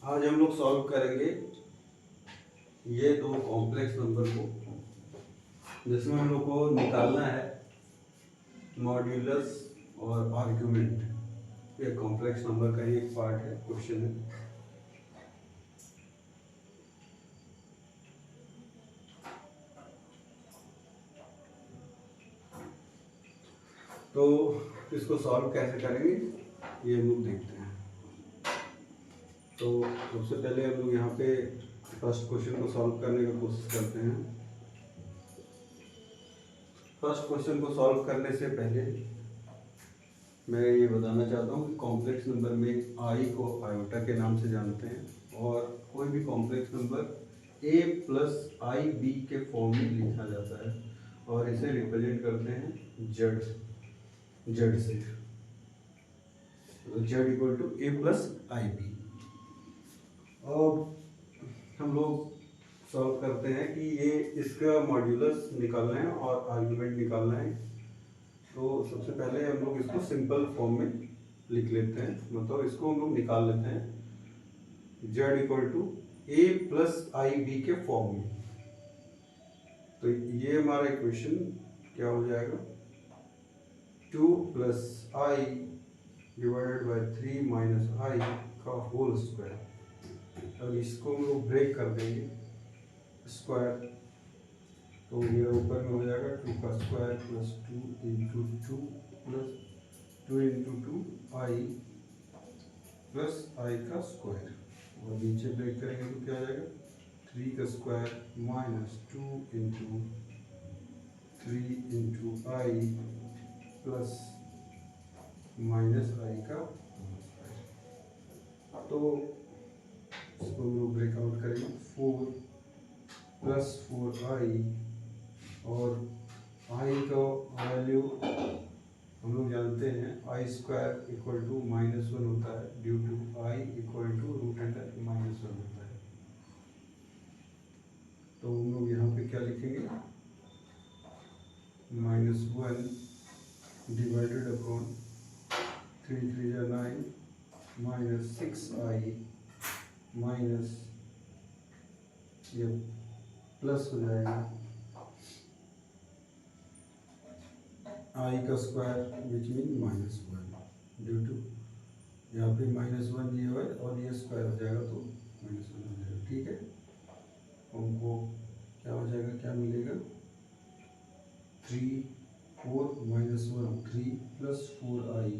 आज हम लोग सॉल्व करेंगे ये दो कॉम्प्लेक्स नंबर को, जिसमें हम लोग को निकालना है मॉड्यूलस और आर्ग्यूमेंट। ये कॉम्प्लेक्स नंबर का ही एक पार्ट है, क्वेश्चन है। तो इसको सॉल्व कैसे करेंगे ये हम लोग देखते हैं। तो सबसे पहले हम लोग यहाँ पे फर्स्ट क्वेश्चन को सॉल्व करने की कोशिश करते हैं। फर्स्ट क्वेश्चन को सॉल्व करने से पहले मैं ये बताना चाहता हूँ कि कॉम्प्लेक्स नंबर में आई को आयोटा के नाम से जानते हैं, और कोई भी complex number A plus I B के फॉर्म में लिखा जाता है, और इसे रिप्रेजेंट करते हैं जेड से। Z equal to A plus I B. अब हम लोग सॉल्व करते हैं कि ये इसका मॉड्यूलस निकालना है और आर्ग्यूमेंट निकालना है। तो सबसे पहले हम लोग इसको सिंपल फॉर्म में लिख लेते हैं, मतलब इसको हम लोग निकाल लेते हैं Z equal to A plus I B के फॉर्म में। तो ये हमारा इक्वेशन क्या हो जाएगा, 2 plus I divided by 3 minus I का होल स्क्वायर। अब इसको हम लोग ब्रेक कर देंगे स्क्वायर, तो ये ऊपर में हो जाएगा 2 का square plus 2 into 2 plus 2 into 2 आई प्लस आई का स्क्वायर, और नीचे ब्रेक करेंगे तो क्या हो जाएगा 3 का square minus 2 into 3 into I plus minus I का स्क्वायर। तो इसको हम लोग ब्रेकआउट करेंगे 4 प्लस 4 आई, और आई का वैल्यू हम लोग जानते हैं आई स्क्वायर इक्वल टू -1 होता है, due to I equal to root under -1 होता है। तो हम लोग यहाँ पे क्या लिखेंगे, -1 डिवाइडेड अपॉन 3 3 जा 9 माइनस 6 आई माइनस, ये प्लस हो जाएगा आई का square which mean -1 due to यहाँ पे -1 ये है और ये स्क्वायर हो जाएगा तो -1 हो जाएगा। ठीक है, हमको क्या हो जाएगा, क्या मिलेगा 3 4 -1 3 प्लस 4 आई,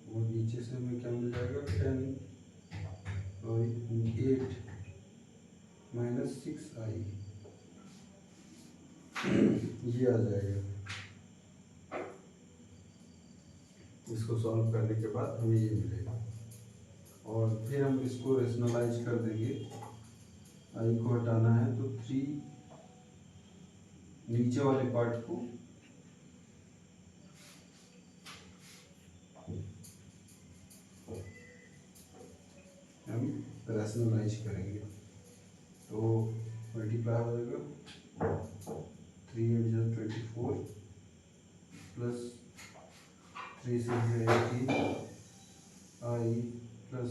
और नीचे से हमें क्या मिल जाएगा 10 और 8 माइनस 6 आई, ये आ जाएगा। इसको सॉल्व करने के बाद हमें ये मिलेगा, और फिर हम इसको रेशनलाइज कर देंगे। आई को हटाना है तो 3 नीचे वाले पार्ट को हम रेशनलाइज करेंगे, तो मल्टीप्लाई हो जाएगा 3 8 जा 24 प्लस 3 6 जा 18 आई प्लस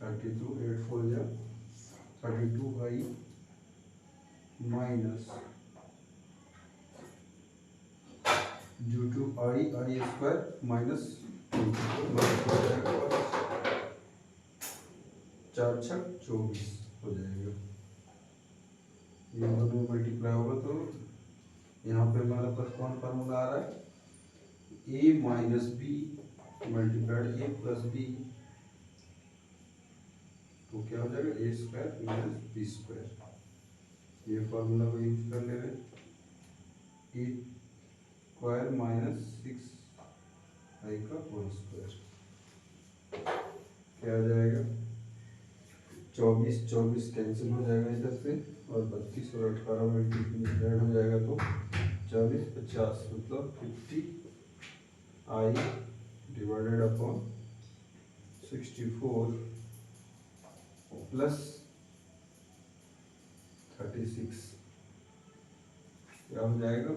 32 8 4 जा 32 I minus due to I square minus 4 6 24 हो जाएगा। ये दोनों मल्टीप्लाई होगा तो यहाँ पे हमारे पास कौन फार्मूला आ रहा है, ए माइनस बी मल्टीप्लाइड ए प्लस बी, तो क्या हो जाएगा ए स्क्वायर माइनस बी स्क्वायर। ये फार्मूला को यूज कर ले रहे, ए स्क्वायर माइनस 6 आई का होल स्क्वायर, क्या आ जाएगा 24 24 कैंसिल हो जाएगा इधर से, और 32 और 18 में ऐड हो जाएगा तो 40 50 मतलब 50 आई डिवाइडेड अपॉन 64 प्लस 36, क्या हो जाएगा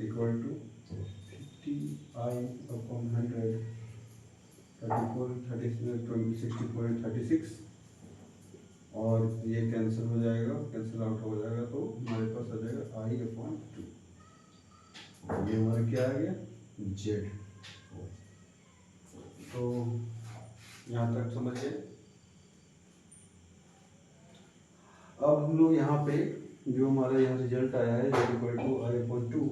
इक्वल टू 50 आई अपॉन 100 60.36 और ये कैंसिल हो जाएगा, कैंसिल आउट हो जाएगा, तो हमारे पास आ जाएगा I/2। ये हमारा क्या आ गया, जेड। तो यहाँ तक समझिए। अब हम लोग यहाँ पे जो हमारा यहाँ रिजल्ट आया है I/2,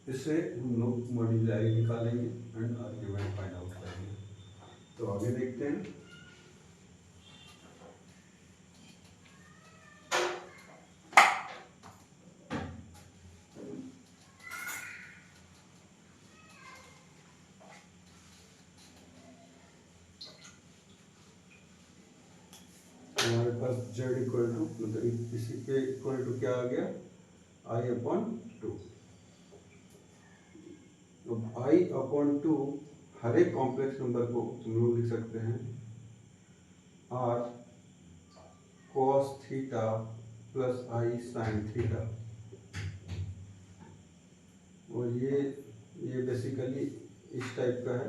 इससे हम लोग मॉड्यूल आई निकालेंगे एंड आर्ग्यूमेंट फाइंड आउट करेंगे। तो आगे देखते हैं। हमारे पास z मतलब इसी के इक्वल टू क्या आ गया, I/2। तो I/2 हर एक कॉम्प्लेक्स नंबर को हम लोग लिख सकते हैं r cos theta plus I sin theta. और ये बेसिकली इस टाइप का है,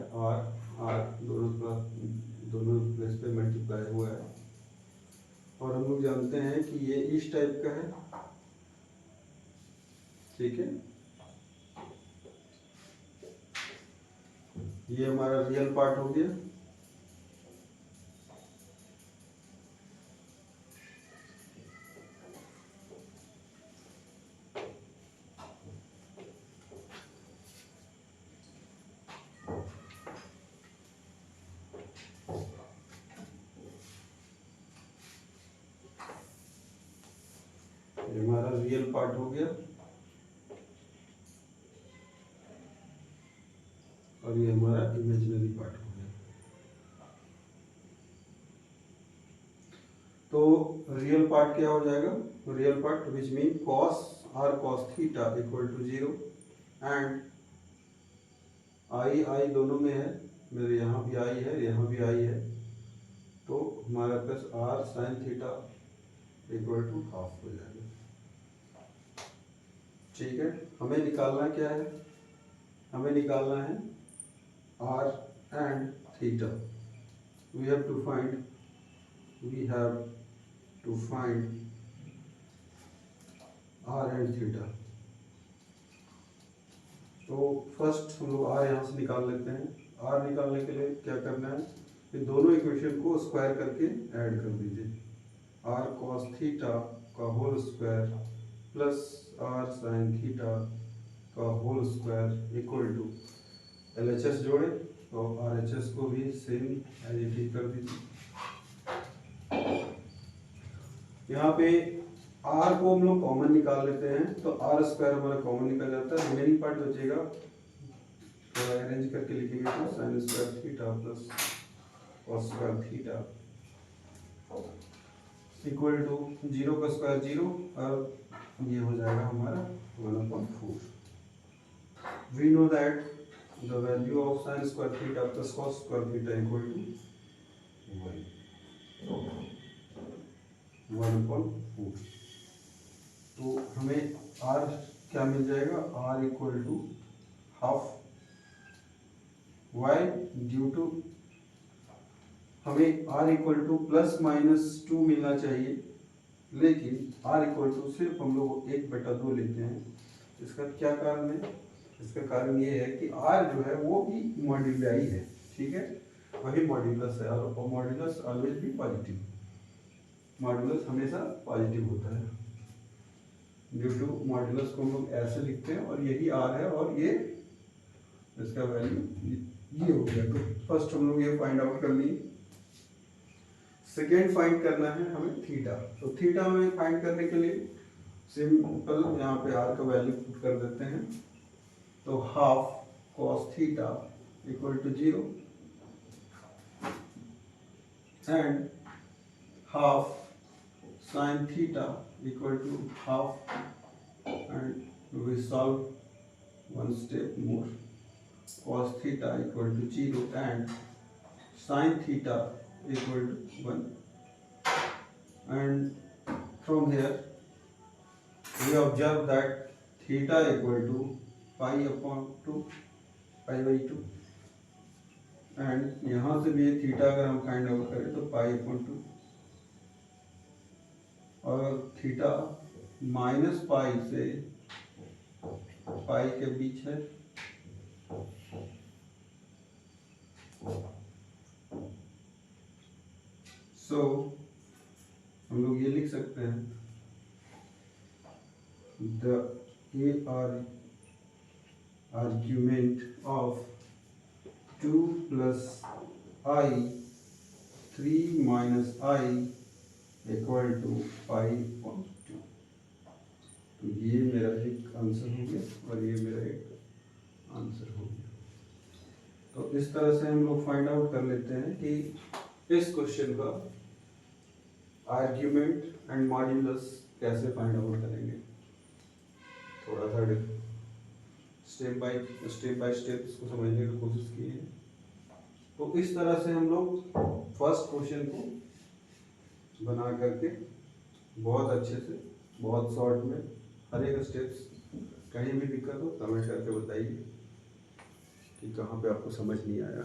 r दोनों प्लेस पे मल्टीप्लाई हुआ है। और हम लोग जानते हैं कि ये इस टाइप का है, ठीक है। ये हमारा रियल पार्ट हो गया। ये हमारा रियल पार्ट हो गया और ये हमारा इमेजिनरी पार्ट हो गया। तो रियल पार्ट क्या हो जाएगा, real part which mean cos r cos theta equal to 0 and I दोनों में है, मेरे यहाँ भी I है, यहाँ भी I है। तो हमारे पास r sin theta equal to half हो जाएगा। ठीक है, हमें निकालना क्या है, हमें निकालना है r and theta। we have to find r and theta। तो फर्स्ट हम लोग r यहाँ से निकाल लेते हैं। r निकालने के लिए क्या करना है, ये दोनों इक्वेशन को स्क्वायर करके ऐड कर दीजिए। r cos थीटा का whole square plus r sin theta का whole square equal to LHS जोड़े तो RHS को भी सेम एज इट इज कर दीजिए। यहाँ पे r को हम लोग कॉमन निकाल लेते हैं, तो r स्क्वायर हमारा कॉमन निकल जाता है। रिमेनिंग पार्ट बचेगा, थोड़ा अरेंज करके लिखेंगे तो sin square theta plus cos square theta equal to 0 का स्क्वायर 0 और ये हो जाएगा हमारा 1/4। We know that the value of sin square theta plus cos square theta equal to 1/4। तो हमें r क्या मिल जाएगा, r equal to half. y due to हमें r इक्वल टू +-2 मिलना चाहिए, लेकिन r इक्वल टू सिर्फ हम लोग 1/2 लेते हैं। इसका क्या कारण है, इसका कारण ये है कि r जो है वो भी मॉड्यूलाई है, ठीक है, वही मॉड्यूलस है। और मॉड्यूलस ऑलवेज भी पॉजिटिव, मॉड्यूलस हमेशा पॉजिटिव होता है। ड्यू टू मॉड्यूलस को हम लोग ऐसे लिखते हैं और यही r है और ये इसका वैल्यू ये हो गया। तो फर्स्ट हम लोग ये फाइंड आउट कर लिए। सेकेंड फाइंड करना है हमें थीटा। तो थीटा में फाइंड करने के लिए सिंपल यहाँ पे r का वैल्यू पुट कर देते हैं। तो half cos theta equal to 0 and half sin theta equal to half, and we solve one step more, cos theta equal to 0 and sin theta equal to 1, and from here we observe that theta equal to pi/2 pi/2 and यहाँ से भी ये theta अगर हम find out करें तो π/2, और theta -π से पाई के बीच है। सो हम लोग ये लिख सकते हैं the argument of 2 plus I 3 minus I equal to π/2। तो ये मेरा एक आंसर हो गया और ये मेरा एक आंसर हो गया। तो इस तरह से हम लोग फाइंड आउट कर लेते हैं कि इस क्वेश्चन का आर्ग्यूमेंट एंड मॉड्यूलस कैसे फाइंड आउट करेंगे। थोड़ा सा स्टेप बाय स्टेप इसको समझने की कोशिश की है। तो इस तरह से हम लोग फर्स्ट क्वेश्चन को बना करके बहुत अच्छे से, बहुत शॉर्ट में हर एक स्टेप्स, कहीं भी दिक्कत हो कमेंट करके बताइए कि कहाँ पे आपको समझ नहीं आया।